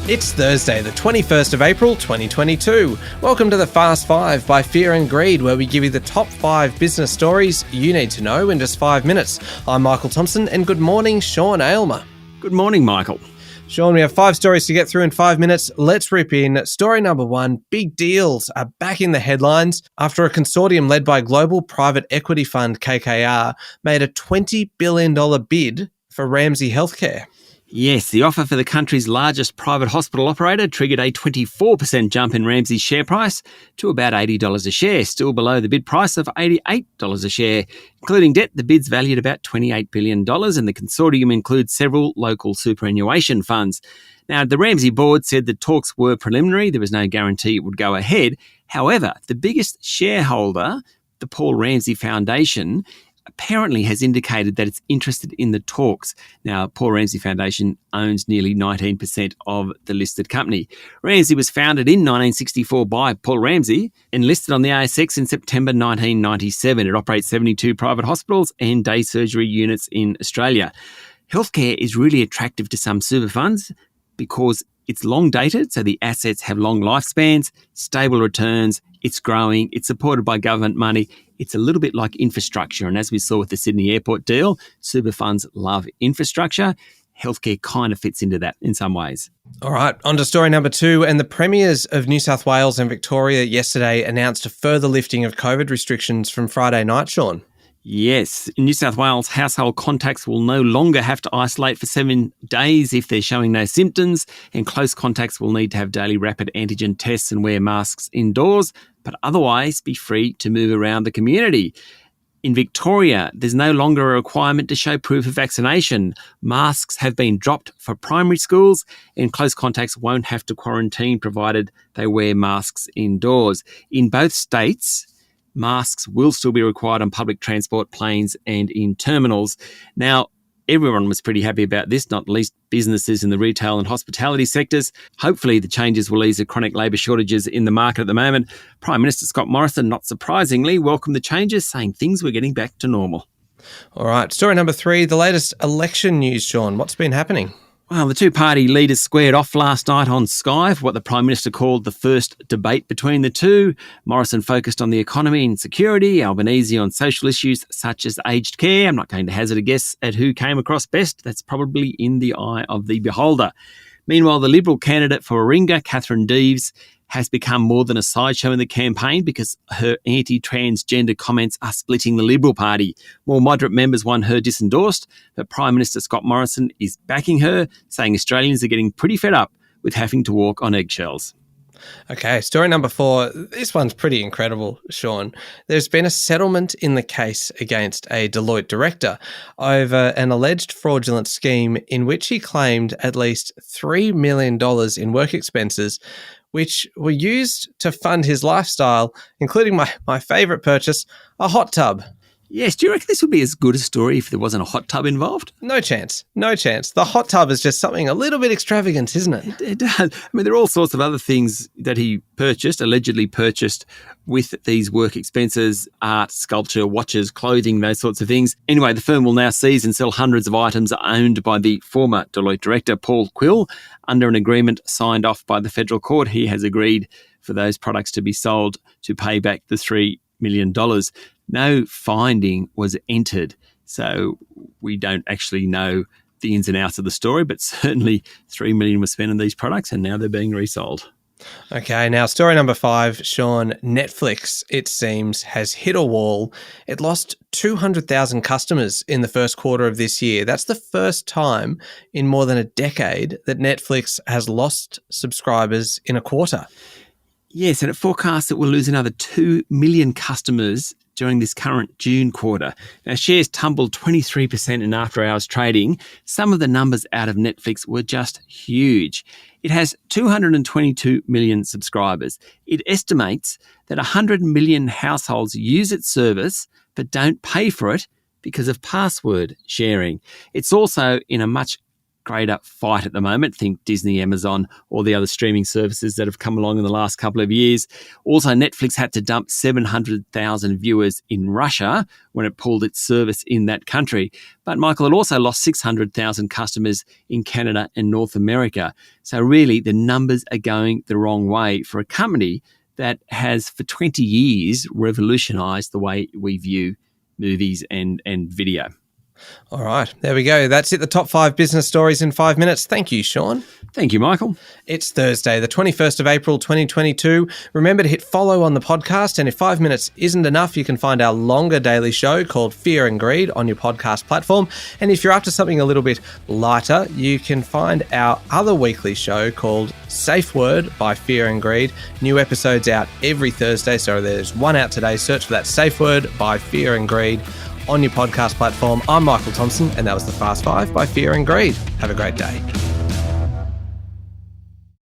It's Thursday, the 21st of April, 2022. Welcome to the Fast 5 by Fear and Greed, where we give you the top 5 business stories you need to know in just 5 minutes. I'm Michael Thompson, and good morning, Sean Aylmer. Good morning, Michael. Sean, we have 5 stories to get through in 5 minutes. Let's rip in. Story number 1, big deals are back in the headlines after a consortium led by global private equity fund KKR made a $20 billion bid for Ramsay Healthcare. Yes, the offer for the country's largest private hospital operator triggered a 24% jump in Ramsay's share price to about $80 a share, still below the bid price of $88 a share. Including debt, the bid's valued about $28 billion, and the consortium includes several local superannuation funds. Now, the Ramsay board said the talks were preliminary. There was no guarantee it would go ahead. However, the biggest shareholder, the Paul Ramsay Foundation, apparently has indicated that it's interested in the talks. Now, Paul Ramsay Foundation owns nearly 19% of the listed company. Ramsay was founded in 1964 by Paul Ramsay and listed on the ASX in September 1997. It operates 72 private hospitals and day surgery units in Australia. Healthcare is really attractive to some super funds because it's long dated, so the assets have long lifespans, stable returns, it's growing, it's supported by government money. It's a little bit like infrastructure. And as we saw with the Sydney Airport deal, super funds love infrastructure. Healthcare kind of fits into that in some ways. All right, on to story number 2. And the premiers of New South Wales and Victoria yesterday announced a further lifting of COVID restrictions from Friday night, Sean. Yes, in New South Wales, household contacts will no longer have to isolate for 7 days if they're showing no symptoms, and close contacts will need to have daily rapid antigen tests and wear masks indoors, but otherwise be free to move around the community. In Victoria, there's no longer a requirement to show proof of vaccination. Masks have been dropped for primary schools, and close contacts won't have to quarantine provided they wear masks indoors. In both states, masks will still be required on public transport, planes and in terminals. Now, everyone was pretty happy about this, not least businesses in the retail and hospitality sectors. Hopefully the changes will ease the chronic labour shortages in the market at the moment. Prime Minister Scott Morrison, not surprisingly, welcomed the changes, saying things were getting back to normal. All right, story number 3, the latest election news, Sean. What's been happening? Well, the two-party leaders squared off last night on Sky for what the Prime Minister called the first debate between the two. Morrison focused on the economy and security, Albanese on social issues such as aged care. I'm not going to hazard a guess at who came across best. That's probably in the eye of the beholder. Meanwhile, the Liberal candidate for Warringah, Catherine Deves, has become more than a sideshow in the campaign because her anti-transgender comments are splitting the Liberal Party. More moderate members want her disendorsed, but Prime Minister Scott Morrison is backing her, saying Australians are getting pretty fed up with having to walk on eggshells. Okay, story number 4. This one's pretty incredible, Sean. There's been a settlement in the case against a Deloitte director over an alleged fraudulent scheme in which he claimed at least $3 million in work expenses, which were used to fund his lifestyle, including my favourite purchase, a hot tub. Yes, do you reckon this would be as good a story if there wasn't a hot tub involved? No chance. No chance. The hot tub is just something a little bit extravagant, isn't it? It does. I mean, there are all sorts of other things that he allegedly purchased with these work expenses, art, sculpture, watches, clothing, those sorts of things. Anyway, the firm will now seize and sell hundreds of items owned by the former Deloitte director, Paul Quill. Under an agreement signed off by the federal court, he has agreed for those products to be sold to pay back the $3 million. No finding was entered, so we don't actually know the ins and outs of the story, but certainly $3 million was spent on these products and now they're being resold. Okay, now story number 5, Sean. Netflix, it seems, has hit a wall. It lost 200,000 customers in the first quarter of this year. That's the first time in more than a decade that Netflix has lost subscribers in a quarter. Yes, and it forecasts it will lose another 2 million customers during this current June quarter. Now, shares tumbled 23% in after-hours trading. Some of the numbers out of Netflix were just huge. It has 222 million subscribers. It estimates that 100 million households use its service but don't pay for it because of password sharing. It's also in a much greater fight at the moment. Think Disney, Amazon, all the other streaming services that have come along in the last couple of years. Also, Netflix had to dump 700,000 viewers in Russia when it pulled its service in that country. But Michael, it also lost 600,000 customers in Canada and North America. So really, the numbers are going the wrong way for a company that has for 20 years revolutionised the way we view movies and video. All right, there we go. That's it, the top 5 business stories in 5 minutes. Thank you, Sean. Thank you, Michael. It's Thursday, the 21st of April, 2022. Remember to hit follow on the podcast, and if 5 minutes isn't enough, you can find our longer daily show called Fear and Greed on your podcast platform. And if you're up to something a little bit lighter, you can find our other weekly show called Safe Word by Fear and Greed. New episodes out every Thursday, so there's one out today. Search for that Safe Word by Fear and Greed on your podcast platform. I'm Michael Thompson, and that was the Fast 5 by Fear and Greed. Have a great day.